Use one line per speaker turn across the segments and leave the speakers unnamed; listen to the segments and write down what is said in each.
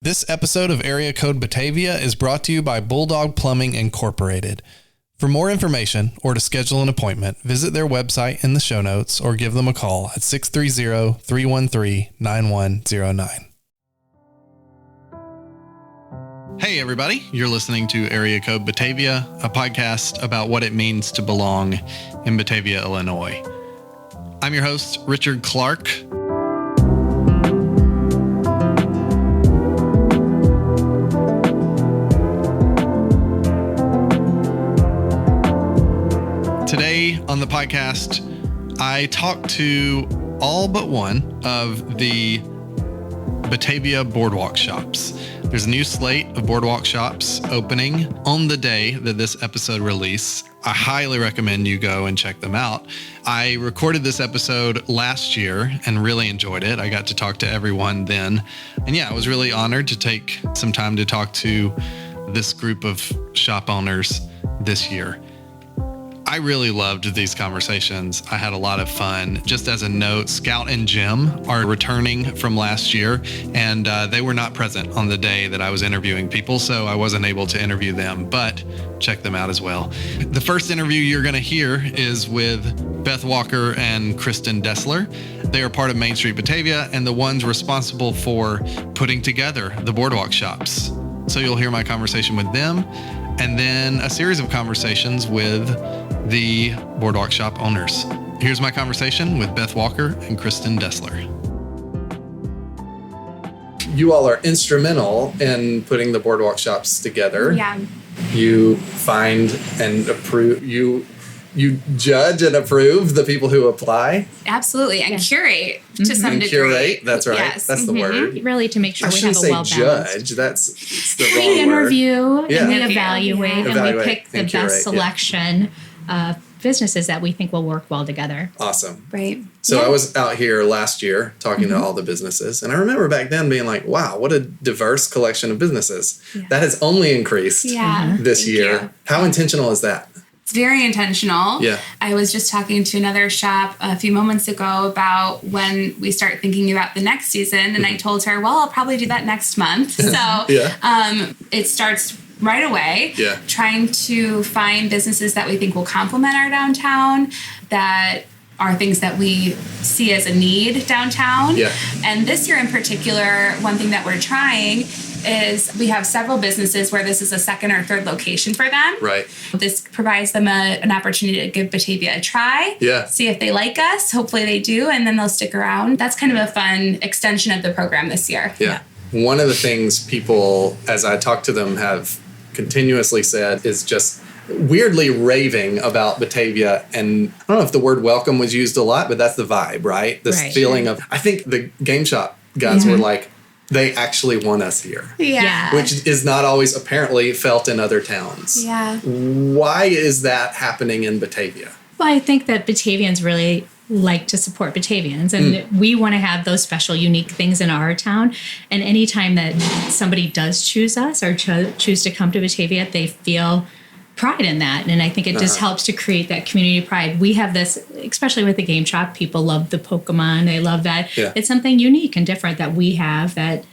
This episode of Area Code Batavia is brought to you by Bulldog Plumbing Incorporated. For more information or to schedule an appointment, visit their website in the show notes or give them a call at 630-313-9109. Hey everybody, you're listening to Area Code Batavia, a podcast about what it means to belong in Batavia, Illinois. I'm your host, Richard Clark. Today on the podcast, I talked to all but one of the Batavia Boardwalk Shops. There's a new slate of Boardwalk Shops opening on the day that this episode releases. I highly recommend you go and check them out. I recorded this episode last year and really enjoyed it. I got to talk to everyone then. And yeah, I was really honored to take some time to talk to this group of shop owners this year. I really loved these conversations. I had a lot of fun. Just as a note, Scout and Jim are returning from last year, and they were not present on the day that I was interviewing people, so I wasn't able to interview them, but check them out as well. The first interview you're going to hear is with Beth Walker and Kristen Dessler. They are part of Main Street Batavia and the ones responsible for putting together the Boardwalk Shops. So you'll hear my conversation with them, and then a series of conversations with the Boardwalk Shop owners. Here's my conversation with Beth Walker and Kristen Dessler. You all are instrumental in putting the Boardwalk Shops together.
Yeah.
You find and approve, you judge and approve the people who apply.
Absolutely. And curate to some degree.
Curate, that's right.
Yes.
That's the word.
Really to make sure we have a well-balanced.
Judge, it's the wrong
We interview
word.
and we evaluate and we pick the
and curate,
best selection of businesses that we think will work well together.
Awesome.
Right.
So I was out here last year talking to all the businesses, and I remember back then being like, wow, what a diverse collection of businesses.
Yeah.
That has only increased this
Thank
year.
you.
How intentional is that?
It's very intentional.
Yeah.
I was just talking to another shop a few moments ago about when we start thinking about the next season, and I told her, well, I'll probably do that next month. So it starts right away, trying to find businesses that we think will complement our downtown, that are things that we see as a need downtown. Yeah. And this year in particular, one thing that we're trying is we have several businesses where this is a second or third location for them.
Right.
This provides them an opportunity to give Batavia a try.
Yeah.
See if they like us. Hopefully they do, and then they'll stick around. That's kind of a fun extension of the program this year.
Yeah. One of the things people, as I talk to them, have continuously said is just weirdly raving about Batavia. And I don't know if the word welcome was used a lot, but that's the vibe, right? This feeling of, I think the game shop guys were like, they actually want us here.
Yeah.
Which is not always apparently felt in other towns.
Yeah.
Why is that happening in Batavia?
Well, I think that Batavians really like to support Batavians, and we want to have those special, unique things in our town. And anytime that somebody does choose us or choose to come to Batavia, they feel pride in that. And I think it just helps to create that community pride. We have this, especially with the game shop, people love the Pokemon. They love that. Yeah. It's something unique and different that we have that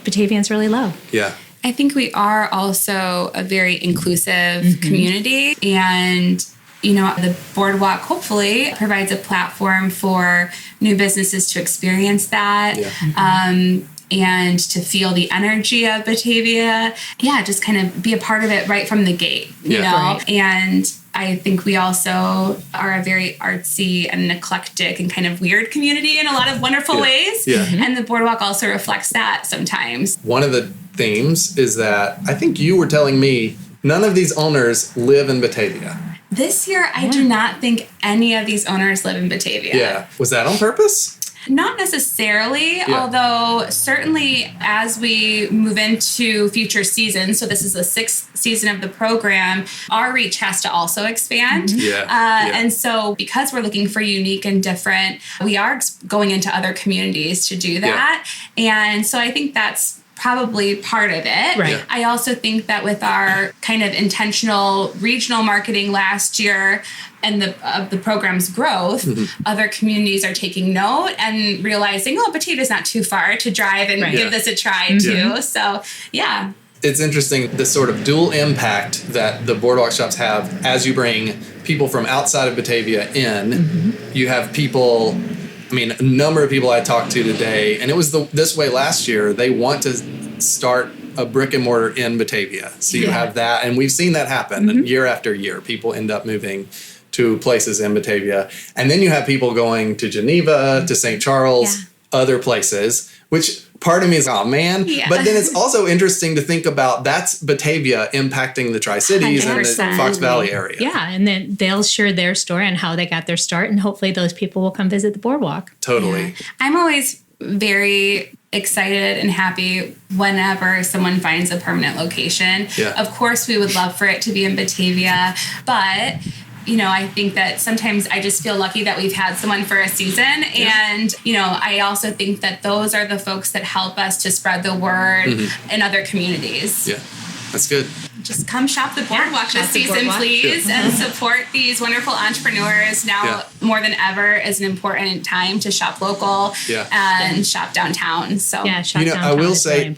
Batavians really love.
Yeah.
I think we are also a very inclusive community, and the Boardwalk hopefully provides a platform for new businesses to experience that. Yeah. And to feel the energy of Batavia. Yeah, just kind of be a part of it right from the gate, you know? Right. And I think we also are a very artsy and eclectic and kind of weird community in a lot of wonderful ways. Yeah. And the Boardwalk also reflects that sometimes. One of the themes is that I think you were telling me none of these owners live in Batavia. This year, I do not think any of these owners live in Batavia. Yeah. Was that on purpose? Not necessarily, although certainly as we move into future seasons, so this is the 6th season of the program, our reach has to also expand. And so because we're looking for unique and different, we are going into other communities to do that. And so I think that's probably part of it.
Right.
I also think that with our kind of intentional regional marketing last year and the program's growth, other communities are taking note and realizing, Batavia's not too far to drive and give this a try too. So, yeah.
It's interesting, the sort of dual impact that the boardwalk shops have as you bring people from outside of Batavia in. You have people, a number of people I talked to today, and it was this way last year, they want to start a brick and mortar in Batavia. So you have that, and we've seen that happen year after year. People end up moving to places in Batavia. And then you have people going to Geneva, to St. Charles, other places, which part of me is, But then it's also interesting to think about that's Batavia impacting the Tri-Cities 100%. And the Fox Valley area.
Yeah, and then they'll share their story and how they got their start, and hopefully those people will come visit the boardwalk.
Totally.
Yeah. I'm always very excited and happy whenever someone finds a permanent location. Yeah. Of course, we would love for it to be in Batavia, but I think that sometimes I just feel lucky that we've had someone for a season. And, I also think that those are the folks that help us to spread the word in other communities.
Yeah, that's good.
Just come shop the boardwalk this season, please, and support these wonderful entrepreneurs. Now, more than ever, is an important time to shop local and shop downtown. So,
shop downtown.
I will say,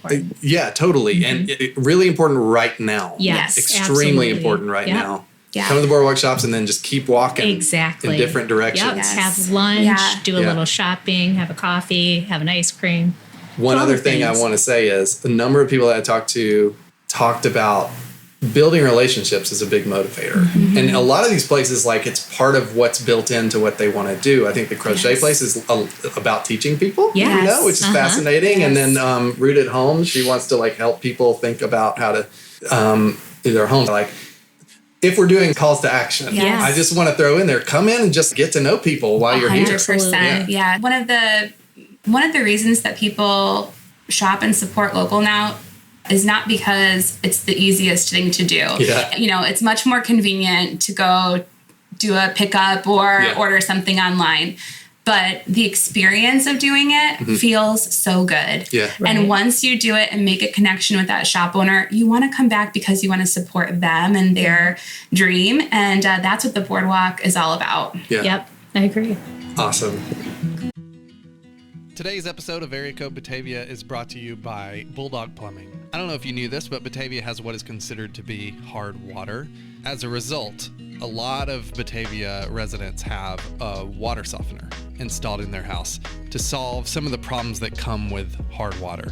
totally. And really important right now.
Yes,
extremely important right now. Yeah. Come to the boardwalk shops and then just keep walking in different directions.
Yep. Have lunch, do a little shopping, have a coffee, have an ice cream.
One other thing I want to say is a number of people that I talked to talked about building relationships is a big motivator. And a lot of these places, it's part of what's built into what they want to do. I think the crochet place is about teaching people, which is fascinating. And then Root at Home, she wants to help people think about how to do their home. If we're doing calls to action, I just want to throw in there, come in and just get to know people while you're
100%.
here.
Yeah. One of the reasons that people shop and support local now is not because it's the easiest thing to do. Yeah. It's much more convenient to go do a pickup or order something online. But the experience of doing it feels so good. Yeah. Right. And once you do it and make a connection with that shop owner, you want to come back because you want to support them and their dream. And that's what the boardwalk is all about.
Yeah.
Yep, I agree.
Awesome.
Today's episode of Area Code Batavia is brought to you by Bulldog Plumbing. I don't know if you knew this, but Batavia has what is considered to be hard water. As a result, a lot of Batavia residents have a water softener installed in their house to solve some of the problems that come with hard water.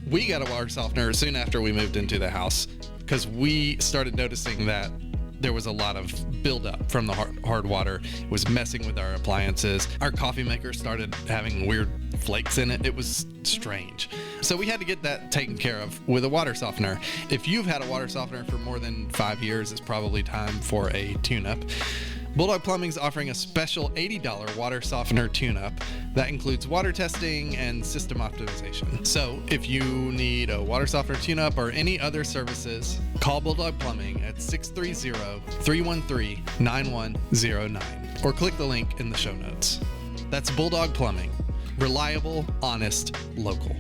We got a water softener soon after we moved into the house because we started noticing that there was a lot of buildup from the hard water. It was messing with our appliances. Our coffee maker started having weird flakes in it. It was strange. So we had to get that taken care of with a water softener. If you've had a water softener for more than 5 years, it's probably time for a tune-up. Bulldog Plumbing is offering a special $80 water softener tune-up that includes water testing and system optimization. So if you need a water softener tune-up or any other services, call Bulldog Plumbing at 630-313-9109 or click the link in the show notes. That's Bulldog Plumbing. Reliable, honest, local.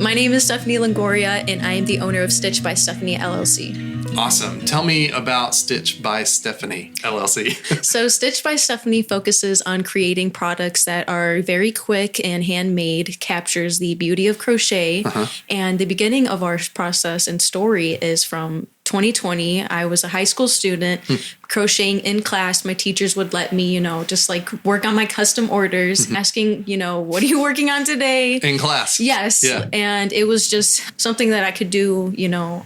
My name is Stephanie Longoria, and I am the owner of Stitch by Stephanie LLC.
Awesome. Tell me about Stitch by Stephanie LLC.
So Stitch by Stephanie focuses on creating products that are very quick and handmade, captures the beauty of crochet. And the beginning of our process and story is from 2020. I was a high school student crocheting in class. My teachers would let me, just work on my custom orders, asking, what are you working on today?
In class.
Yes. Yeah. And it was just something that I could do,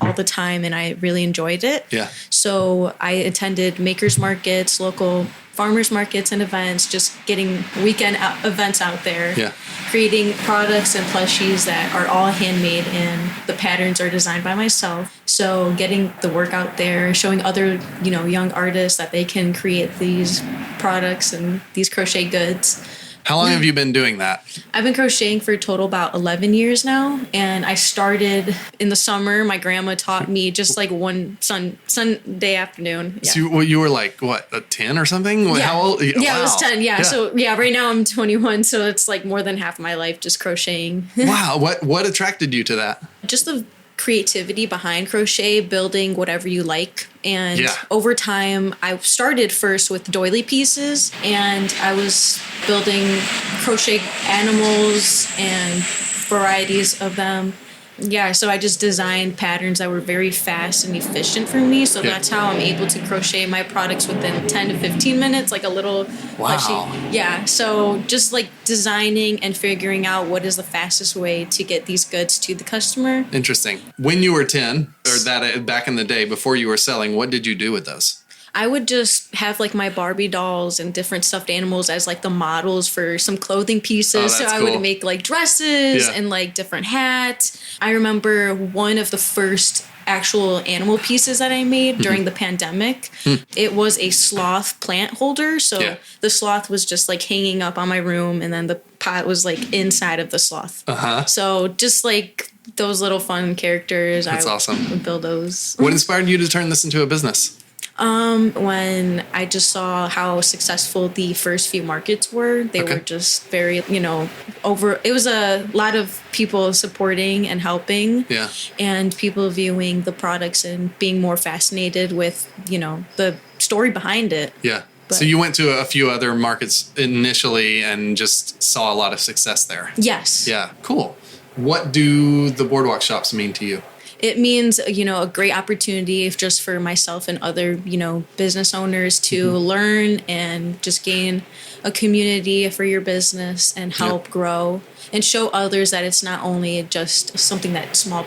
all the time. And I really enjoyed it. Yeah. So I attended makers markets, local farmers markets and events, just getting weekend events out there. Yeah. Creating products and plushies that are all handmade and the patterns are designed by myself. So getting the work out there, showing other, young artists that they can create these products and these crochet goods.
How long have you been doing that?
I've been crocheting for a total about 11 years now. And I started in the summer. My grandma taught me just like one Sunday afternoon. Yeah.
So you were like, what, 10 or something?
Yeah.
How old?
Yeah,
wow.
I was 10. Yeah. So right now I'm 21. So it's like more than half my life just crocheting.
Wow. What attracted you to that?
Just the creativity behind crochet, building whatever you like. And over time, I started first with doily pieces, and I was building crochet animals and varieties of them. Yeah, so I just designed patterns that were very fast and efficient for me. So that's how I'm able to crochet my products within 10 to 15 minutes, like a little plushie. Yeah, so just like designing and figuring out what is the fastest way to get these goods to the customer.
Interesting. When you were 10, or that back in the day before you were selling, what did you do with those?
I would just have like my Barbie dolls and different stuffed animals as like the models for some clothing pieces. So I would make like dresses and like different hats. I remember one of the first actual animal pieces that I made during the pandemic. It was a sloth plant holder. So the sloth was just like hanging up on my room, and then the pot was like inside of the sloth. So just like those little fun characters.
That's awesome.
Would build those.
What inspired you to turn this into a business?
When I just saw how successful the first few markets were, they were just very, it was a lot of people supporting and helping, and people viewing the products and being more fascinated with, the story behind it.
Yeah. So you went to a few other markets initially and just saw a lot of success there.
Yes.
Yeah. Cool. What do the boardwalk shops mean to you?
It means, a great opportunity just for myself and other, business owners to learn and just gain a community for your business and help grow and show others that it's not only just something that small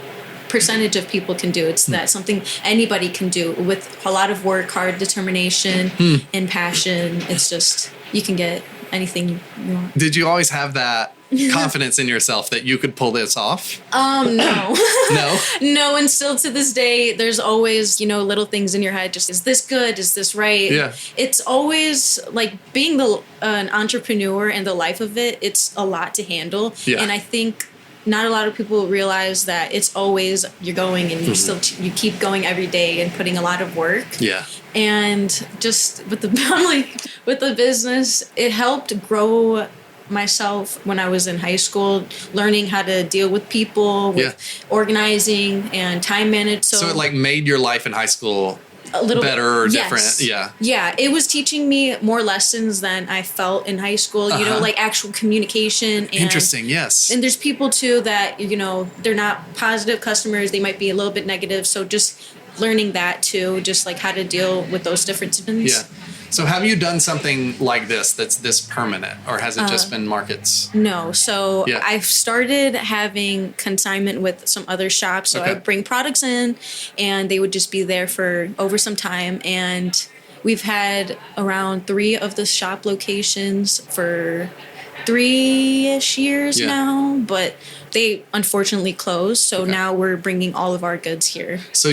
percentage of people can do. It's that something anybody can do with a lot of work, hard determination, and passion. It's just, you can get anything you want.
Did you always have that confidence in yourself that you could pull this off?
No.
No?
No, and still to this day, there's always, little things in your head. Just, is this good? Is this right?
Yeah.
It's always like being an entrepreneur and the life of it. It's a lot to handle. Yeah. And I think not a lot of people realize that it's always you're going and you keep going every day and putting a lot of work.
Yeah.
And just with the business, it helped grow myself when I was in high school, learning how to deal with people, with organizing and time management.
So it like made your life in high school a little better or different.
Yeah, it was teaching me more lessons than I felt in high school, like actual communication. And,
interesting, yes.
And there's people too that, they're not positive customers. They might be a little bit negative. So just learning that too, just like how to deal with those differences.
Yeah. So have you done something like this that's this permanent, or has it just been markets?
No. So I've started having consignment with some other shops. So I would bring products in and they would just be there for over some time. And we've had around 3 of the shop locations for 3-ish years now, but they unfortunately closed. So now we're bringing all of our goods here.
So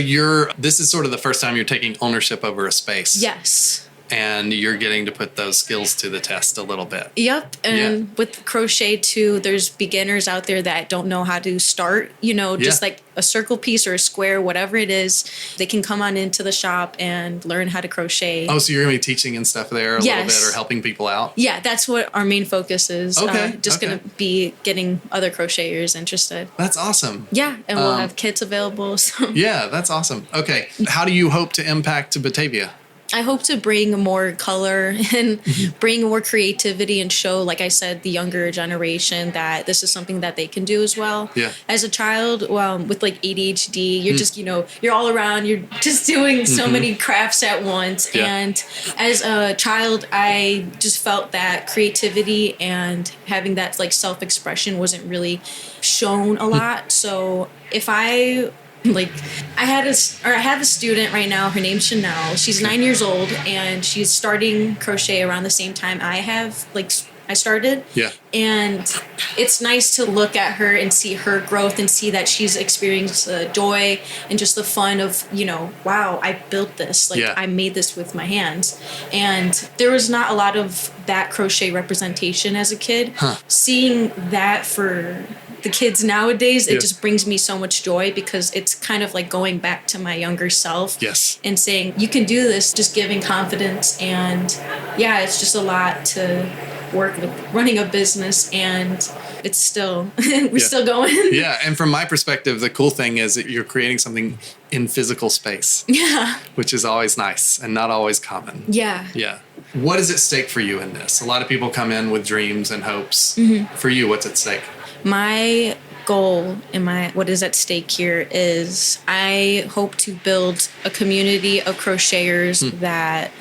this is sort of the first time you're taking ownership over a space.
Yes.
And you're getting to put those skills to the test a little bit.
Yep. And with crochet too, there's beginners out there that don't know how to start, just like a circle piece or a square, whatever it is. They can come on into the shop and learn how to crochet.
Oh, so you're going to be teaching and stuff there a little bit, or helping people out?
Yeah, that's what our main focus is.
Okay.
Going to be getting other crocheters interested.
That's awesome.
Yeah. And we'll have kits available. So.
Yeah, that's awesome. Okay. How do you hope to impact Batavia?
I hope to bring more color and bring more creativity and show, like I said, the younger generation that this is something that they can do as well.
Yeah.
As a child, with like ADHD, you're just, you're all around, you're just doing so many crafts at once. Yeah. And as a child, I just felt that creativity and having that like self-expression wasn't really shown a lot. So if I have a student right now. Her name's Chanel. She's 9 years old, and she's starting crochet around the same time I have, like I started.
Yeah.
And it's nice to look at her and see her growth and see that she's experienced the joy and just the fun of, wow, I built this. Like, I made this with my hands. And there was not a lot of that crochet representation as a kid. Seeing that for the kids nowadays, it just brings me so much joy because it's kind of like going back to my younger self.
Yes.
And saying, you can do this, just giving confidence. And it's just a lot to work with running a business, and it's still, we're still going.
Yeah. And from my perspective, the cool thing is that you're creating something in physical space.
Yeah.
Which is always nice and not always common.
Yeah.
Yeah. What is at stake for you in this? A lot of people come in with dreams and hopes. For you, what's at stake?
My goal and what is at stake here is I hope to build a community of crocheters that,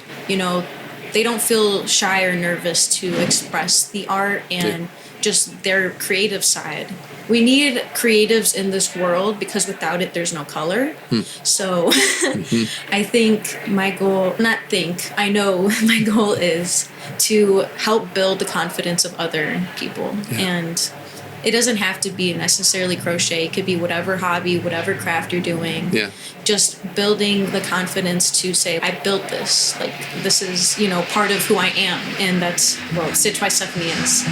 they don't feel shy or nervous to express the art and just their creative side. We need creatives in this world because without it, there's no color. So I know my goal is to help build the confidence of other people. And it doesn't have to be necessarily crochet. It could be whatever hobby, whatever craft you're doing. Yeah. Just building the confidence to say, I built this. Like, this is, part of who I am. And that's what Stitch by Stephanie is.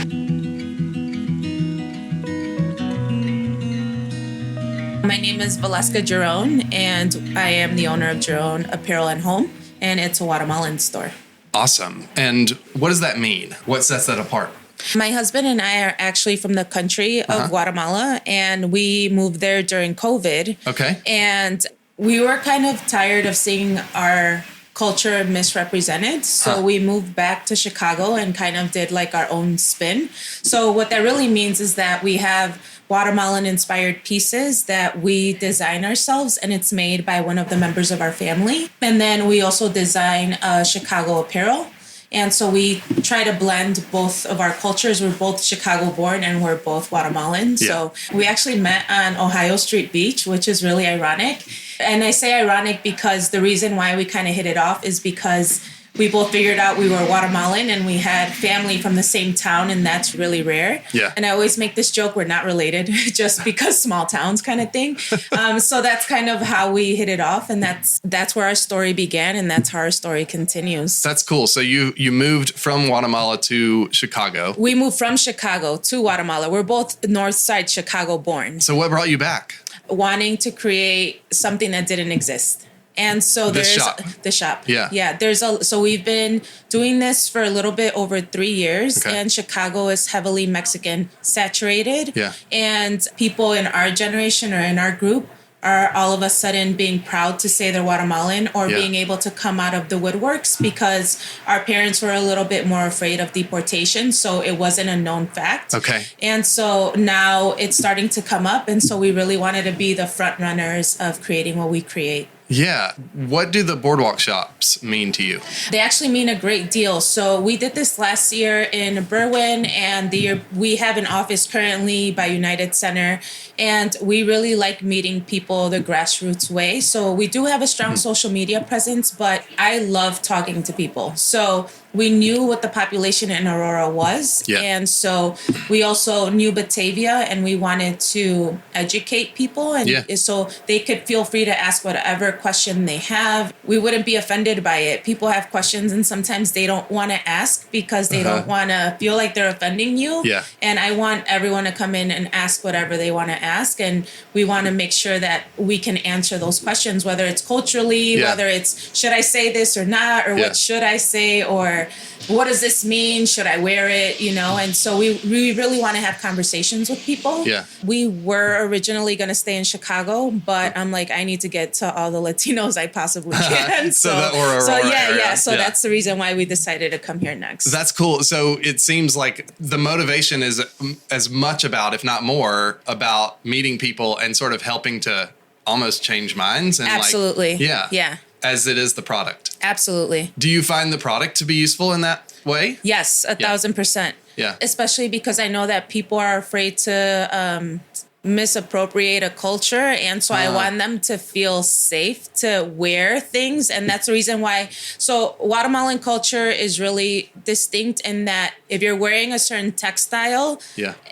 My name is Valeska Giron, and I am the owner of Giron Apparel and Home, and it's a Guatemalan store.
Awesome. And what does that mean? What sets that apart?
My husband and I are actually from the country of Guatemala, and we moved there during COVID.
Okay.
And we were kind of tired of seeing our culture misrepresented. So we moved back to Chicago and kind of did like our own spin. So what that really means is that we have Guatemalan inspired pieces that we design ourselves, and it's made by one of the members of our family. And then we also design Chicago apparel. And so we try to blend both of our cultures. We're both Chicago born and we're both Guatemalan. Yeah. So we actually met on Ohio Street Beach, which is really ironic. And I say ironic because the reason why we kind of hit it off is because we both figured out we were Guatemalan and we had family from the same town, and that's really rare. Yeah. And I always make this joke, we're not related, just because small towns kind of thing. So that's kind of how we hit it off, and that's where our story began, and that's how our story continues.
That's cool. So you moved from Guatemala to Chicago.
We moved from Chicago to Guatemala. We're both North Side Chicago born.
So what brought you back?
Wanting to create something that didn't exist. And so there's the shop. Yeah. So we've been doing this for a little bit over 3 years, and Chicago is heavily Mexican saturated. Yeah. And people in our generation or in our group are all of a sudden being proud to say they're Guatemalan or being able to come out of the woodworks because our parents were a little bit more afraid of deportation. So it wasn't a known fact. Okay. And so now it's starting to come up. And so we really wanted to be the front runners of creating what we create.
Yeah. What do the boardwalk shops mean to you?
They actually mean a great deal. So we did this last year in Berwyn, and we have an office currently by United Center, and we really like meeting people the grassroots way. So we do have a strong social media presence, but I love talking to people. So we knew what the population in Aurora was. Yeah. And so we also knew Batavia, and we wanted to educate people. And so they could feel free to ask whatever question they have. We wouldn't be offended by it. People have questions, and sometimes they don't want to ask because they don't want to feel like they're offending you. Yeah. And I want everyone to come in and ask whatever they want to ask. And we want to make sure that we can answer those questions, whether it's culturally, whether it's, should I say this or not? Or what should I say? Or what does this mean? Should I wear it? And so we really want to have conversations with people. Yeah. We were originally going to stay in Chicago, but I'm like, I need to get to all the Latinos I possibly can. So that's the reason why we decided to come here next.
That's cool. So it seems like the motivation is as much about, if not more, about meeting people and sort of helping to almost change minds. And
absolutely.
Yeah. As it is the product.
Absolutely.
Do you find the product to be useful in that way?
Yes, 1,000%. Yeah. Especially because I know that people are afraid to misappropriate a culture. And so I want them to feel safe to wear things. And that's the reason why. So Guatemalan culture is really distinct in that if you're wearing a certain textile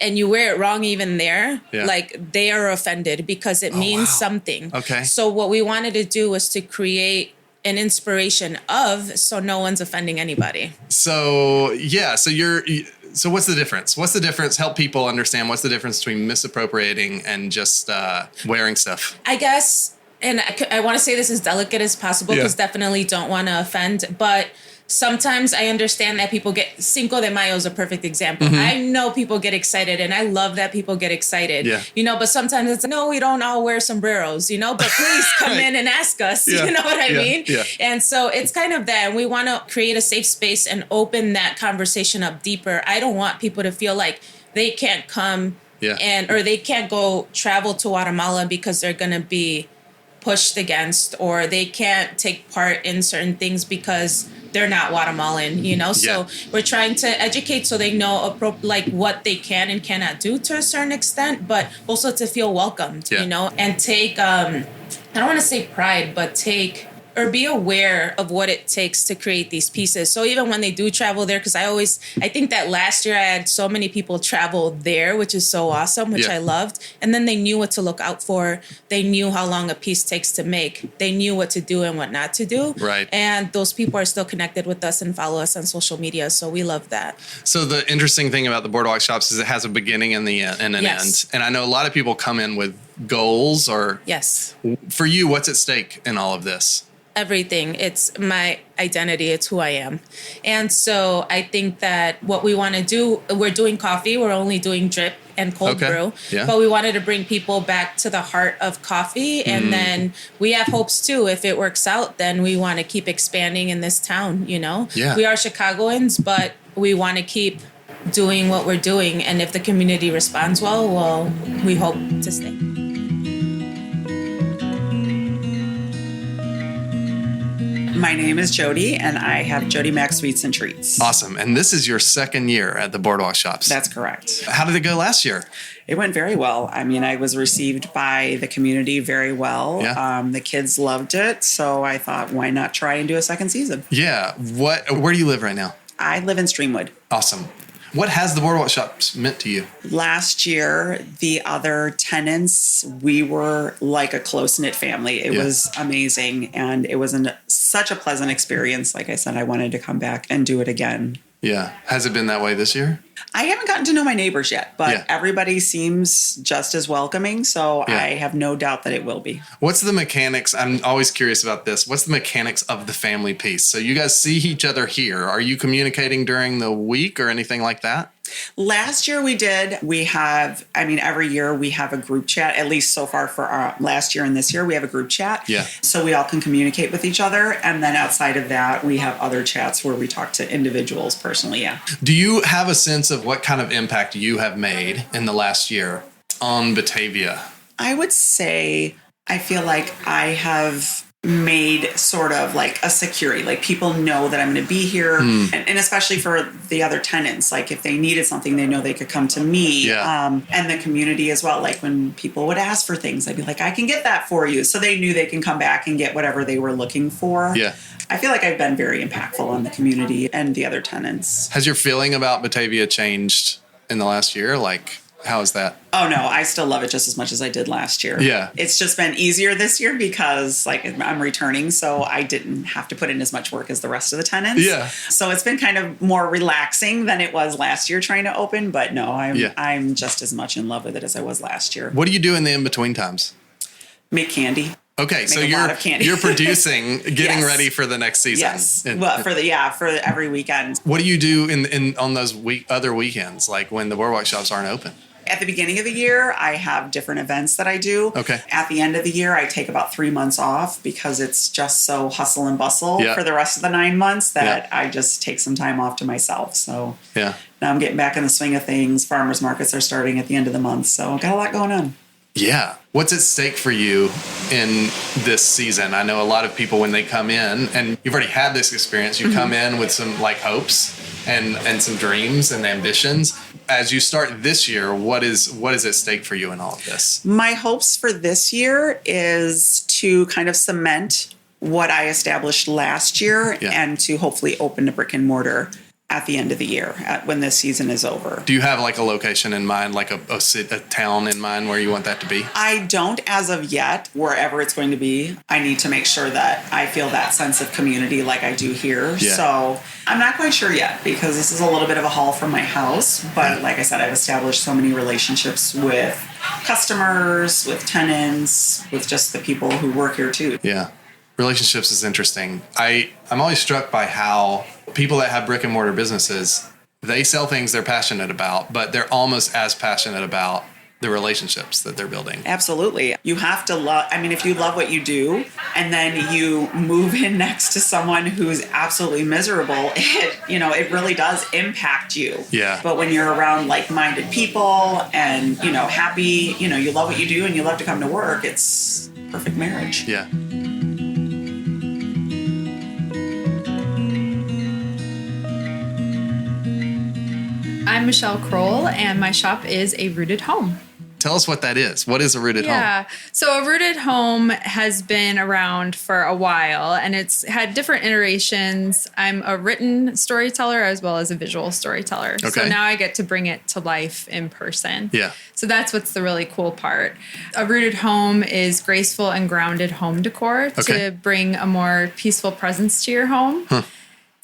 and you wear it wrong even there, like they are offended because it means something.
Okay.
So what we wanted to do was to create an inspiration of, so no one's offending anybody.
So, so what's the difference? What's the difference? Help people understand what's the difference between misappropriating and just wearing stuff.
I guess, and I want to say this as delicate as possible because definitely don't want to offend, but sometimes I understand that people get, Cinco de Mayo is a perfect example. I know people get excited and I love that people get excited, but sometimes it's, no, we don't all wear sombreros, but please come in and ask us, you know what I mean?
Yeah.
And so it's kind of that. And we want to create a safe space and open that conversation up deeper. I don't want people to feel like they can't come or they can't go travel to Guatemala because they're going to be pushed against, or they can't take part in certain things because they're not Guatemalan, So we're trying to educate so they know what they can and cannot do to a certain extent, but also to feel welcomed, and take, I don't want to say pride, but or be aware of what it takes to create these pieces. So even when they do travel there, because I think that last year I had so many people travel there, which is so awesome, which I loved. And then they knew what to look out for. They knew how long a piece takes to make. They knew what to do and what not to do.
Right.
And those people are still connected with us and follow us on social media. So we love that.
So the interesting thing about the Boardwalk Shops is it has a beginning and an end. And I know a lot of people come in with goals or...
Yes.
For you, what's at stake in all of this?
Everything. It's my identity. It's who I am. And so I think that what we want to do, we're doing coffee. We're only doing drip and cold brew. Yeah. But we wanted to bring people back to the heart of coffee. And then we have hopes too. If it works out, then we want to keep expanding in this town, Yeah. We are Chicagoans, but we want to keep doing what we're doing. And if the community responds well, we hope to stay.
My name is Jodi, and I have Jodi Mac Sweets and Treats.
Awesome. And this is your second year at the Boardwalk Shops.
That's correct.
How did it go last year?
It went very well. I mean, I was received by the community very well.
Yeah.
The kids loved it, so I thought, why not try and do a second season?
Yeah. Where do you live right now?
I live in Streamwood.
Awesome. What has the Boardwalk Shops meant to you?
Last year, the other tenants, we were like a close-knit family. It was amazing, and it was such a pleasant experience. Like I said, I wanted to come back and do it again.
Yeah. Has it been that way this year?
I haven't gotten to know my neighbors yet, but everybody seems just as welcoming, so I have no doubt that it will be.
What's the mechanics? I'm always curious about this. What's the mechanics of the family piece? So you guys see each other here. Are you communicating during the week or anything like that?
Last year we did. We have, every year we have a group chat, at least so far for our last year and this year, we have a group chat.
Yeah.
So we all can communicate with each other. And then outside of that, we have other chats where we talk to individuals personally. Yeah.
Do you have a sense of what kind of impact you have made in the last year on Batavia?
I would say I feel like I have made sort of like a security, like people know that I'm going to be here. And especially for the other tenants, like if they needed something, they know they could come to me. And the community as well. Like when people would ask for things, I'd be like, I can get that for you. So they knew they can come back and get whatever they were looking for.
Yeah.
I feel like I've been very impactful on the community and the other tenants.
Has your feeling about Batavia changed in the last year? Like, how is that?
Oh, no, I still love it just as much as I did last year.
Yeah.
It's just been easier this year because I'm returning, so I didn't have to put in as much work as the rest of the tenants.
Yeah.
So it's been kind of more relaxing than it was last year trying to open, but no, I'm just as much in love with it as I was last year.
What do you do in the in-between times?
Make candy.
Okay, so you're producing, getting ready for the next season.
Yes. Well, for every weekend.
What do you do in on those other weekends, like when the Boardwalk Shops aren't open?
At the beginning of the year, I have different events that I do.
Okay.
At the end of the year, I take about 3 months off because it's just so hustle and bustle for the rest of the 9 months that I just take some time off to myself. So now I'm getting back in the swing of things. Farmers markets are starting at the end of the month. So I've got a lot going on.
Yeah. What's at stake for you in this season? I know a lot of people when they come in, and you've already had this experience, you come in with some like hopes, and some dreams and ambitions. As you start this year, what is at stake for you in all of this?
My hopes for this year is to kind of cement what I established last year and to hopefully open a brick and mortar at the end of the year, when this season is over.
Do you have like a location in mind, like a town in mind where you want that to be?
I don't as of yet. Wherever it's going to be, I need to make sure that I feel that sense of community like I do here. Yeah. So I'm not quite sure yet, because this is a little bit of a haul from my house. But like I said, I've established so many relationships with customers, with tenants, with just the people who work here too.
Yeah. Relationships is interesting. I'm always struck by how people that have brick and mortar businesses, they sell things they're passionate about, but they're almost as passionate about the relationships that they're building.
Absolutely. You have to love, if you love what you do and then you move in next to someone who's absolutely miserable, it really does impact you.
Yeah.
But when you're around like-minded people and, happy, you love what you do and you love to come to work, it's perfect marriage.
Yeah.
I'm Michelle Kroll, and my shop is A Rooted Home.
Tell us what that is. What is a rooted home?
Yeah. So a rooted home has been around for a while, and it's had different iterations. I'm a written storyteller as well as a visual storyteller.
Okay.
So now I get to bring it to life in person.
Yeah.
So that's what's the really cool part. A rooted home is graceful and grounded home decor to bring a more peaceful presence to your home. Huh.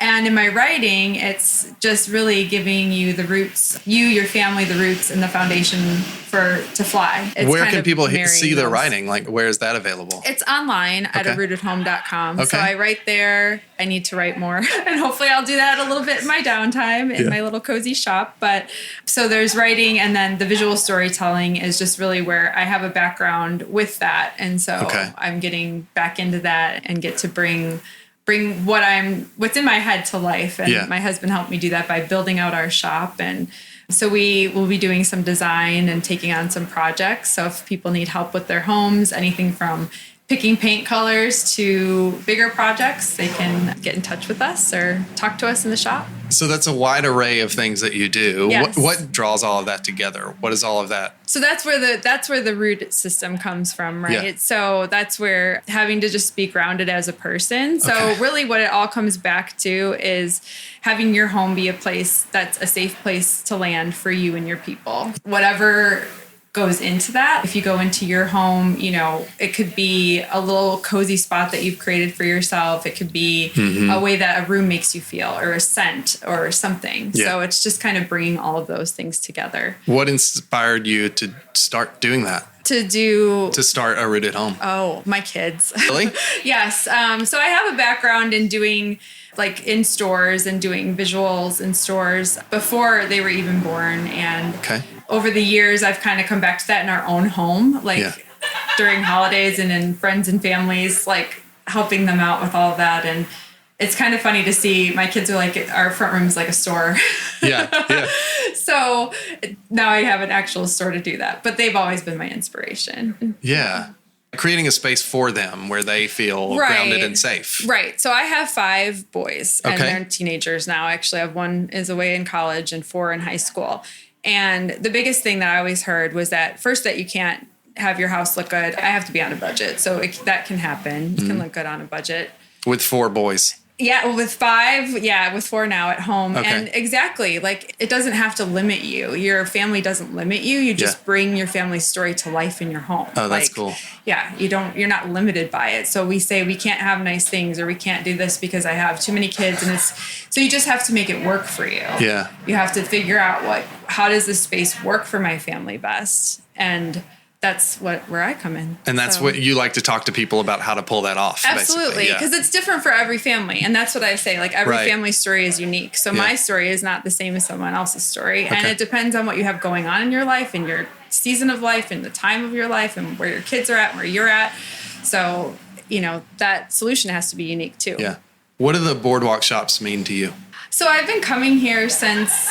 And in my writing, it's just really giving you the roots, your family, the roots and the foundation to fly. It's
where can people see the writing? Like, where is that available?
It's online at arootedhome.com.
Okay.
So I write there. I need to write more. And hopefully I'll do that a little bit in my downtime in my little cozy shop. But so there's writing, and then the visual storytelling is just really where I have a background with that. And so I'm getting back into that and get to bring what's in my head to life. And my husband helped me do that by building out our shop. And so we will be doing some design and taking on some projects. So if people need help with their homes, anything from picking paint colors to bigger projects, they can get in touch with us or talk to us in the shop.
So that's a wide array of things that you do.
Yes.
What draws all of that together? What is all of that?
So that's where the root system comes from, right?
Yeah.
So that's where having to just be grounded as a person. So really what it all comes back to is having your home be a place that's a safe place to land for you and your people. Whatever goes into that. If you go into your home, it could be a little cozy spot that you've created for yourself. It could be a way that a room makes you feel, or a scent or something. Yeah. So it's just kind of bringing all of those things together.
What inspired you to start doing that?
To
start a rooted home?
Oh, my kids.
Really?
Yes. So I have a background in doing in stores and doing visuals in stores before they were even born. And over the years, I've kind of come back to that in our own home, during holidays and in friends and families, helping them out with all of that. And it's kind of funny to see my kids are our front room is like a store. Yeah. So now I have an actual store to do that, but they've always been my inspiration.
Yeah. Creating a space for them where they feel grounded and safe.
Right. So I have 5 boys and they're teenagers now. Actually, I have 1 is away in college and 4 in high school. And the biggest thing that I always heard was that you can't have your house look good. I have to be on a budget. So that can happen. You can look good on a budget.
With 4 boys.
Yeah, well, with 5, with 4 now at home. Okay. And exactly, it doesn't have to limit you. Your family doesn't limit you. You just bring your family's story to life in your home.
Oh, that's cool.
Yeah, you're not limited by it. So we say we can't have nice things, or we can't do this because I have too many kids, and so you just have to make it work for you.
Yeah.
You have to figure out how does this space work for my family best? And that's where I come in.
And that's what you like to talk to people about, how to pull that off.
Absolutely. Because it's different for every family. And that's what I say. Every family story is unique. So my story is not the same as someone else's story. And it depends on what you have going on in your life and your season of life and the time of your life and where your kids are at and where you're at. So, that solution has to be unique too.
Yeah. What do the boardwalk shops mean to you?
So I've been coming here since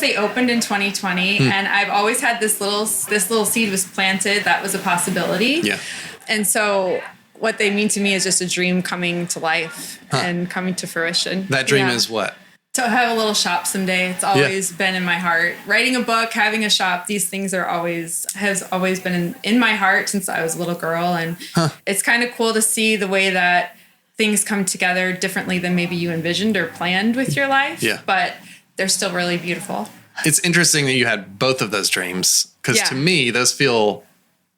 they opened in 2020, and I've always had this little seed was planted that was a possibility.
Yeah.
And so what they mean to me is just a dream coming to life and coming to fruition.
That dream is what?
To have a little shop someday. It's always been in my heart. Writing a book, having a shop, these things has always been in my heart since I was a little girl. And it's kind of cool to see the way that things come together differently than maybe you envisioned or planned with your life. Yeah. But they're still really beautiful.
It's interesting that you had both of those dreams, because to me, those feel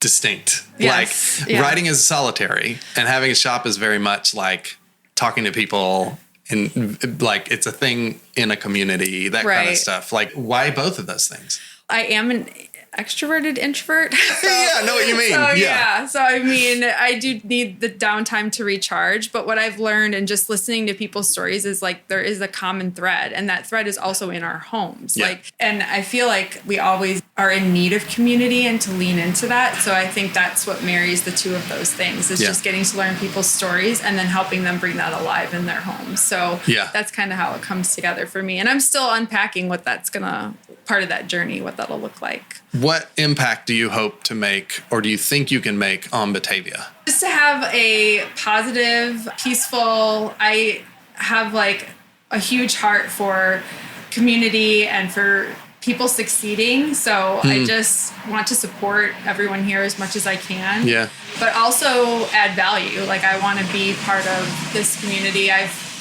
distinct.
Yes.
Like writing is solitary and having a shop is very much like talking to people, and like it's a thing in a community, that kind of stuff. Like, why both of those things?
I am an extroverted introvert. So,
I know what you mean.
So I mean, I do need the downtime to recharge, but what I've learned and just listening to people's stories is like there is a common thread, and that thread is also in our homes. And I feel like we always are in need of community and to lean into that. So I think that's what marries the two of those things, is just getting to learn people's stories and then helping them bring that alive in their homes. So that's kind of how it comes together for me. And I'm still unpacking what that's part of that journey, what that'll look like.
What impact do you hope to make, or do you think you can make on Batavia?
Just to have a positive, peaceful, I have like a huge heart for community and for people succeeding. So I just want to support everyone here as much as I can. Yeah. But also add value. Like, I want to be part of this community.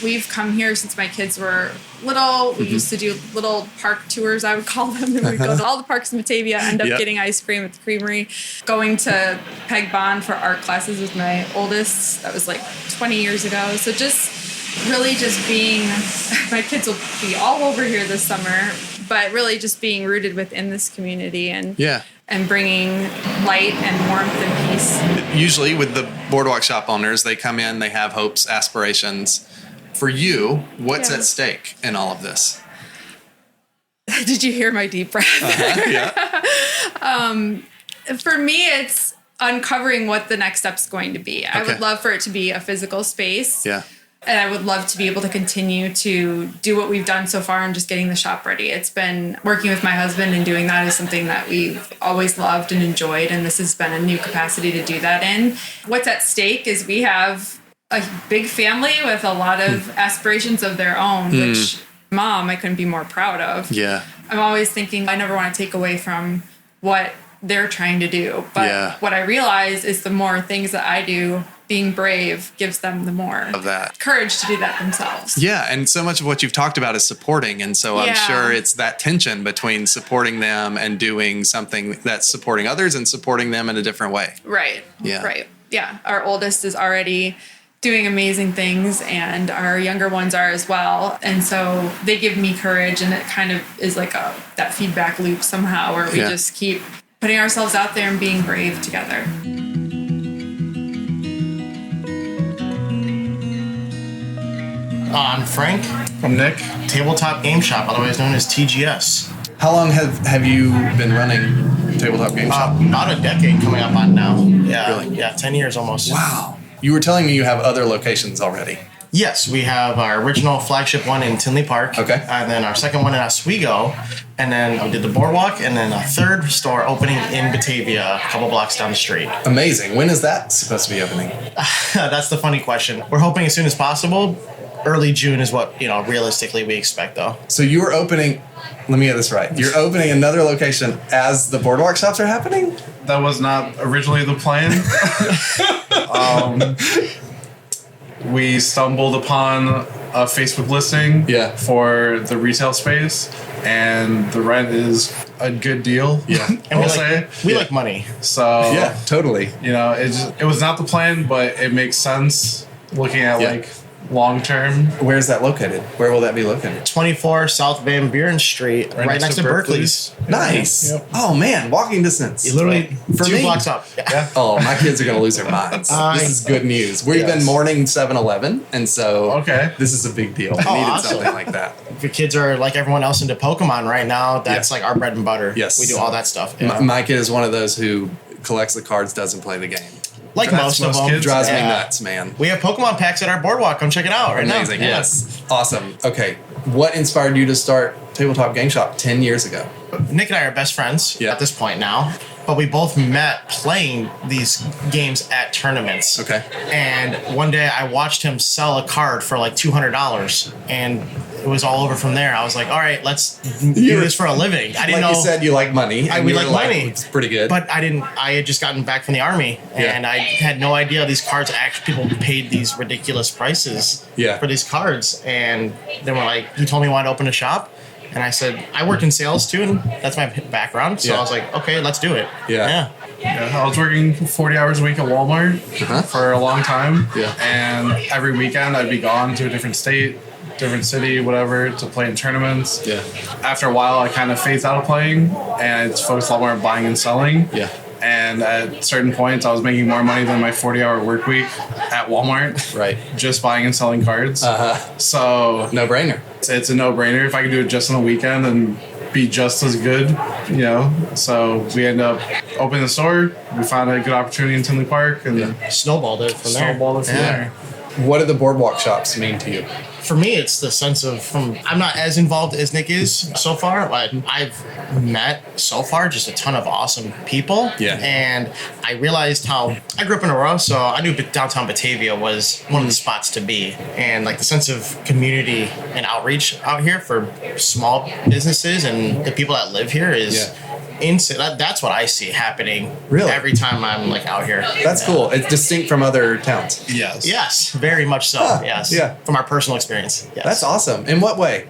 We've come here since my kids were little. We used to do little park tours, I would call them. And we'd go to all the parks in Batavia, end up getting ice cream at the creamery, going to Peg Bond for art classes with my oldest. That was like 20 years ago. So just really just being, my kids will be all over here this summer, but really just being rooted within this community and bringing light and warmth and peace.
Usually with the boardwalk shop owners, they come in, they have hopes, aspirations. For you, what's at stake in all of this?
Did you hear my deep breath? For me, it's uncovering what the next step's going to be. I would love for it to be a physical space. Yeah. And I would love to be able to continue to do what we've done so far and just getting the shop ready. It's been working with my husband and doing that is something that we've always loved and enjoyed. And this has been a new capacity to do that in. What's at stake is we have a big family with a lot of aspirations of their own, which Mom, I couldn't be more proud of. Yeah. I'm always thinking I never want to take away from what they're trying to do. But what I realize is the more things that I do, being brave gives them the more of that courage to do that themselves.
Yeah. And so much of what you've talked about is supporting. And so I'm sure it's that tension between supporting them and doing something that's supporting others and supporting them in a different way.
Right. Yeah. Right. Yeah. Our oldest is already doing amazing things, and our younger ones are as well. And so they give me courage, and it kind of is like that feedback loop somehow where we just keep putting ourselves out there and being brave together.
I'm Frank.
I'm Nick.
Tabletop Game Shop, otherwise known as TGS.
How long have you been running Tabletop Game Shop?
About a decade coming up on now. Yeah,
really?
Yeah, 10 years almost.
Wow. You were telling me you have other locations already.
Yes, we have our original flagship one in Tinley Park. Okay. And then our second one in Oswego. And then we did the Boardwalk, and then a third store opening in Batavia, a couple blocks down the street.
Amazing. When is that supposed to be opening?
That's the funny question. We're hoping as soon as possible. Early June is what, realistically we expect, though.
So you were opening, let me get this right. You're opening another location as the Boardwalk Shops are happening?
That was not originally the plan. We stumbled upon a Facebook listing for the retail space, and the rent is a good deal. Yeah,
and we like money,
so
yeah, totally.
It was not the plan, but it makes sense looking at long term.
Where is that located? Where will that be located?
24 South Van Buren Street, right next to Berkeley's.
Nice. Yep. Oh man, walking distance.
You literally for 2 blocks up.
Yeah. Oh, my kids are gonna lose their minds. This is good news. We've been mourning 7-Eleven, and so this is a big deal. We needed something like that.
If your kids are like everyone else into Pokemon right now, that's like our bread and butter. Yes, we do all that stuff.
Yeah. My kid is one of those who collects the cards, doesn't play the game.
Like most of them.
Kids drives me nuts, man.
We have Pokemon packs at our boardwalk. Come check it out right now.
Amazing, yes. Awesome. Okay. What inspired you to start Tabletop Game Shop 10 years ago?
Nick and I are best friends at this point now. but we both met playing these games at tournaments.
Okay.
And one day I watched him sell a card for like $200, and it was all over from there. I was like, all right, let's do this for a living. I didn't know.
You said you like money.
We like money.
It's pretty good.
But I had just gotten back from the Army, and I had no idea these cards actually, people paid these ridiculous prices for these cards. And they were like, he told me he wanted to open a shop. And I said, I work in sales too, and that's my background. So I was like, okay, let's do it.
Yeah, I was working 40 hours a week at Walmart for a long time. Yeah. And every weekend I'd be gone to a different state, different city, whatever, to play in tournaments. Yeah. After a while, I kind of phased out of playing, and I just focused a lot more on buying and selling. Yeah. And at certain points, I was making more money than my 40-hour work week at Walmart. Right. Just buying and selling cards. So
no-brainer.
It's a no-brainer. If I could do it just on the weekend and be just as good, So we ended up opening the store. We found a good opportunity in Tinley Park, and
snowballed it from there.
What do the boardwalk shops mean to you?
For me, it's the sense of, I'm not as involved as Nick is so far, but I've met so far just a ton of awesome people. Yeah. And I realized how, I grew up in Aurora, so I knew downtown Batavia was one of the spots to be. And like the sense of community and outreach out here for small businesses and the people that live here is insane. That's what I see happening every time I'm like out here.
That's cool. It's distinct from other towns.
Yes, very much so. Yes. Yeah. From our personal experience. Yes.
That's awesome. In what way?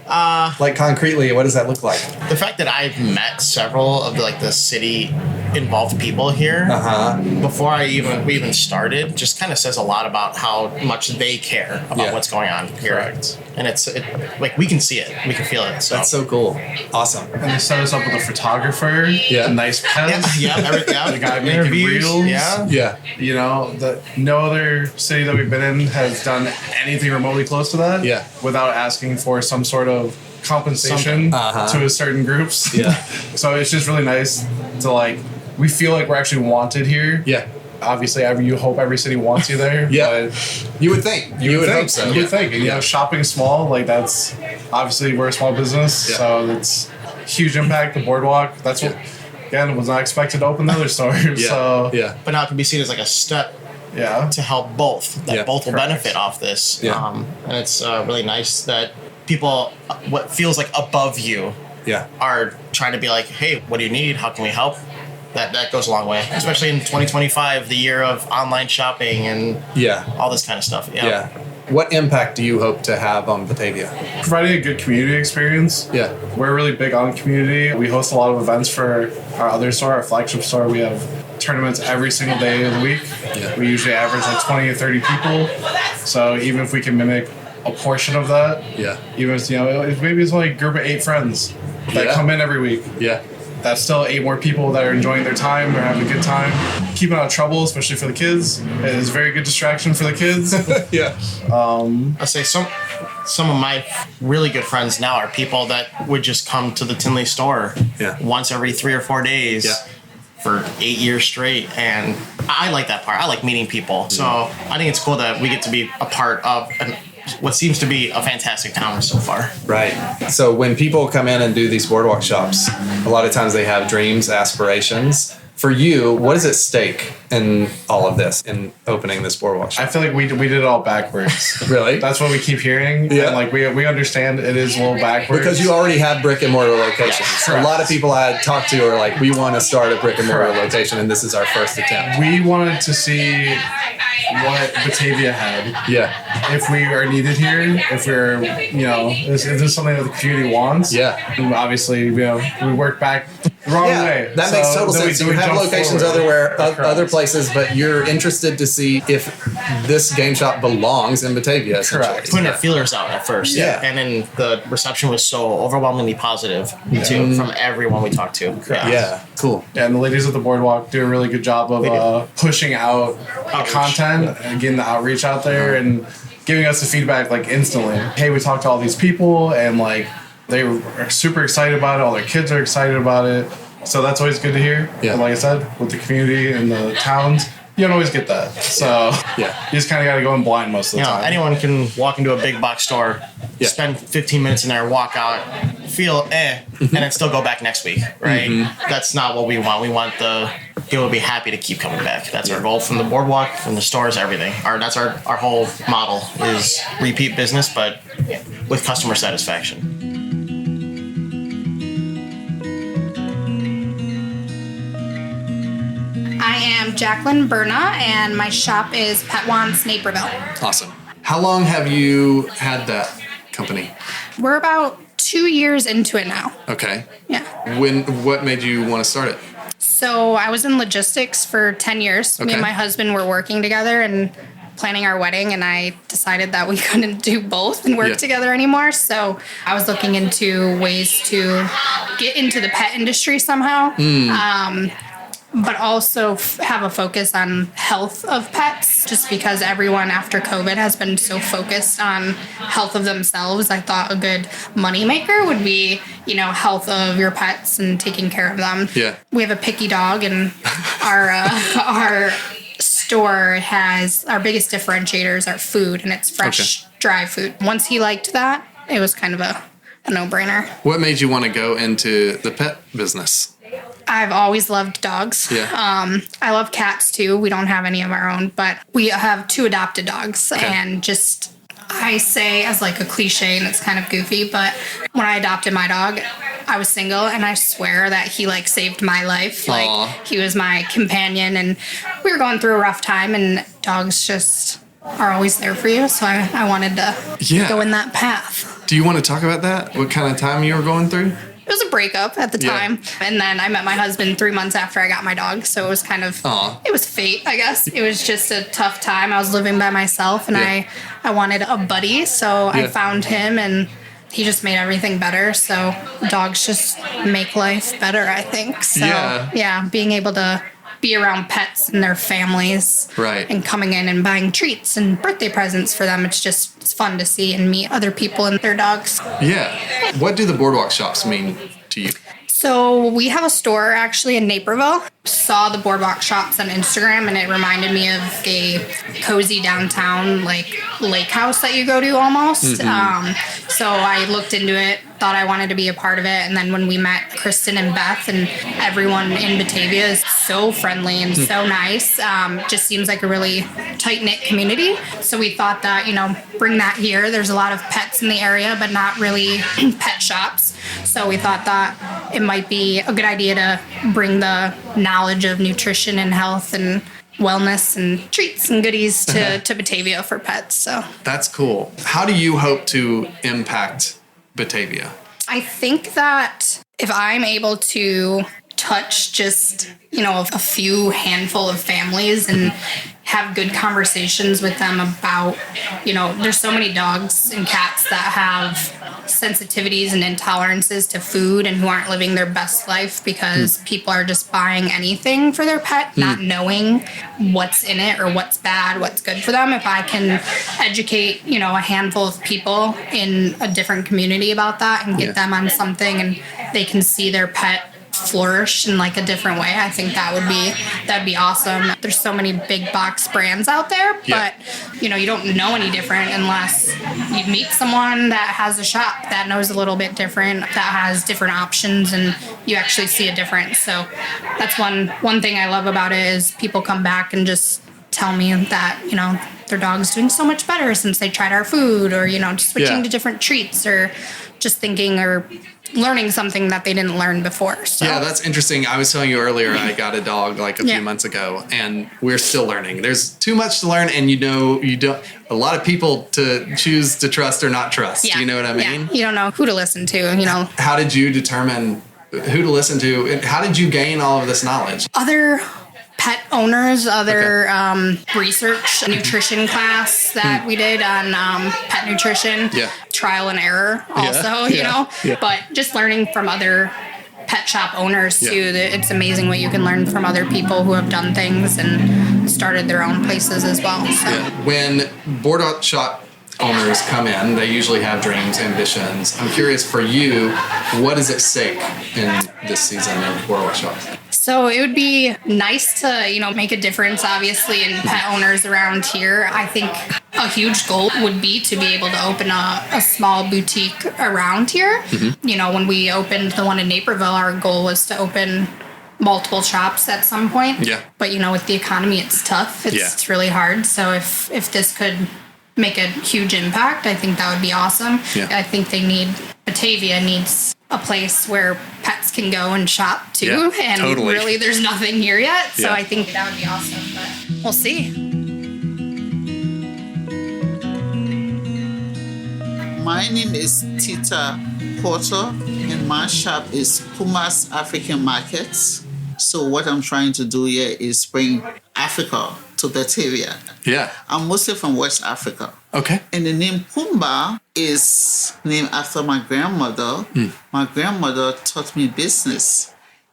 Like concretely, what does that look like?
The fact that I've met several of the city involved people here before we even started just kind of says a lot about how much they care about what's going on here. Correct. And it's like we can see it, we can feel it. So
that's so cool. Awesome.
And they set us up with a photographer, a nice pen, the guy making reels. That no other city that we've been in has done anything remotely close to that. Without asking for some sort of compensation to a certain groups. So it's just really nice to we feel like we're actually wanted here. Obviously, you hope every city wants you there. But
you would think. You would hope so.
You would think. And, shopping small, that's obviously we're a small business, so that's huge impact. The boardwalk. That's what again was not expected to open the other stores. So
but now it can be seen as like a step. To help both. That both will benefit off this. And it's really nice that people, what feels like above you, are trying to be like, hey, what do you need? How can we help? That goes a long way, especially in 2025, the year of online shopping and all this kind of stuff.
What impact do you hope to have on Batavia?
Providing a good community experience. We're really big on community. We host a lot of events for our other store, our flagship store. We have tournaments every single day of the week. We usually average 20 or 30 people. So even if we can mimic a portion of that, even if maybe it's only a group of 8 friends that come in every week. That's still 8 more people that are enjoying their time. They're having a good time. Keeping out of trouble, especially for the kids, is a very good distraction for the kids.
I say some of my really good friends now are people that would just come to the Tinley store once every 3 or 4 days for 8 years straight. And I like that part. I like meeting people. So I think it's cool that we get to be a part of what seems to be a fantastic town so far.
Right. So when people come in and do these boardwalk shops, a lot of times they have dreams, aspirations. For you, what is at stake in all of this, in opening this boardwalk shop?
I feel like we did it all backwards.
Really?
That's what we keep hearing. Yeah. And we understand it is a little backwards.
Because you already have brick and mortar locations. A lot of people I talked to are like, we want to start a brick and mortar location, and this is our first attempt.
We wanted to see what Batavia had. If we are needed here, if we're, if there's something that the community wants. And obviously, we work back the wrong way.
That makes total sense. You have locations other places, but you're interested to see if this game shop belongs in Batavia.
Correct. Putting our feelers out at first. And then the reception was so overwhelmingly positive too from everyone we talked to.
Cool.
And the ladies at the boardwalk do a really good job of pushing out content and getting the outreach out there and giving us the feedback instantly. Hey, we talked to all these people and they are super excited about it. All their kids are excited about it. So that's always good to hear. And like I said, with the community and the towns, you don't always get that. So you just kind of got to go in blind most of the time.
Anyone can walk into a big box store, spend 15 minutes in there, walk out, feel and then still go back next week, right? That's not what we want. We want the people to be happy to keep coming back. That's our goal from the boardwalk, from the stores, everything. That's our whole model is repeat business, but with customer satisfaction.
I am Jaclyn Berna, and my shop is Pet Wants Naperville.
Awesome. How long have you had that company?
We're about 2 years into it now.
Okay.
Yeah.
What made you want to start it?
So I was in logistics for 10 years. Me and my husband were working together and planning our wedding, and I decided that we couldn't do both and work together anymore. So I was looking into ways to get into the pet industry somehow. But also have a focus on health of pets, just because everyone after COVID has been so focused on health of themselves. I thought a good moneymaker would be, health of your pets and taking care of them.
Yeah.
We have a picky dog, and our store has our biggest differentiators are food, and it's fresh, dry food. Once he liked that, it was kind of a no-brainer.
What made you want to go into the pet business?
I've always loved dogs.
Yeah.
I love cats too. We don't have any of our own, but we have 2 adopted dogs. And just, I say as like a cliche, and it's kind of goofy, but when I adopted my dog, I was single, and I swear that he like saved my life.
Aww.
Like he was my companion, and we were going through a rough time, and dogs just are always there for you. So I wanted to go in that path.
Do you want to talk about that? What kind of time you were going through?
It was a breakup at the time. And then I met my husband 3 months after I got my dog. So it was kind of, it was fate, I guess. It was just a tough time. I was living by myself, and I wanted a buddy. So I found him, and he just made everything better. So dogs just make life better, I think. So being able to be around pets and their families and coming in and buying treats and birthday presents for them. It's fun to see and meet other people and their dogs.
Yeah. What do the boardwalk shops mean to you?
So we have a store actually in Naperville. Saw the boardwalk shops on Instagram, and it reminded me of a cozy downtown like lake house that you go to almost. So I looked into it, thought I wanted to be a part of it. And then when we met Kristen and Beth, and everyone in Batavia is so friendly and so nice. Just seems like a really tight-knit community. So we thought that, bring that here. There's a lot of pets in the area, but not really pet shops. So we thought that it might be a good idea to bring the knowledge of nutrition and health and wellness and treats and goodies to Batavia for pets. So
that's cool. How do you hope to impact Batavia?
I think that if I'm able to touch just, a few handful of families and have good conversations with them about, there's so many dogs and cats that have sensitivities and intolerances to food and who aren't living their best life because people are just buying anything for their pet, not knowing what's in it or what's bad, what's good for them. If I can educate, a handful of people in a different community about that and get them on something, and they can see their pet flourish in like a different way, I think that'd be awesome. There's so many big box brands out there, but you don't know any different unless you meet someone that has a shop that knows a little bit different, that has different options, and you actually see a difference. So that's one thing I love about it is people come back and just tell me that their dog's doing so much better since they tried our food, or just switching to different treats, or just thinking or learning something that they didn't learn before. So.
Yeah, that's interesting. I was telling you earlier, I got a dog like a few months ago, and we're still learning. There's too much to learn, and you don't, a lot of people to choose to trust or not trust.
Yeah.
You know what I mean?
Yeah. You don't know who to listen to,
How did you determine who to listen to? How did you gain all of this knowledge?
Other pet owners, research, nutrition class that we did on pet nutrition, trial and error also, but just learning from other pet shop owners too. It's amazing what you can learn from other people who have done things and started their own places as well. So.
Yeah. When boardwalk shop owners come in, they usually have dreams, ambitions. I'm curious for you, what is at stake in this season of boardwalk shops?
So it would be nice to, make a difference, obviously, in pet owners around here. I think a huge goal would be to be able to open a small boutique around here. Mm-hmm. When we opened the one in Naperville, our goal was to open multiple shops at some point.
Yeah.
But, with the economy, it's tough. It's really hard. So if this could make a huge impact, I think that would be awesome.
Yeah.
I think Batavia needs a place where pets can go and shop too.
Yeah,
and
totally.
Really there's nothing here yet. So
Yeah.
I think that would be awesome, but we'll see.
My name is Tita Porter and my shop is Kumba's African Markets. So what I'm trying to do here is bring Africa to Batavia.
Yeah.
I'm mostly from West Africa.
Okay.
And the name Kumba is named after my grandmother. My grandmother taught me business.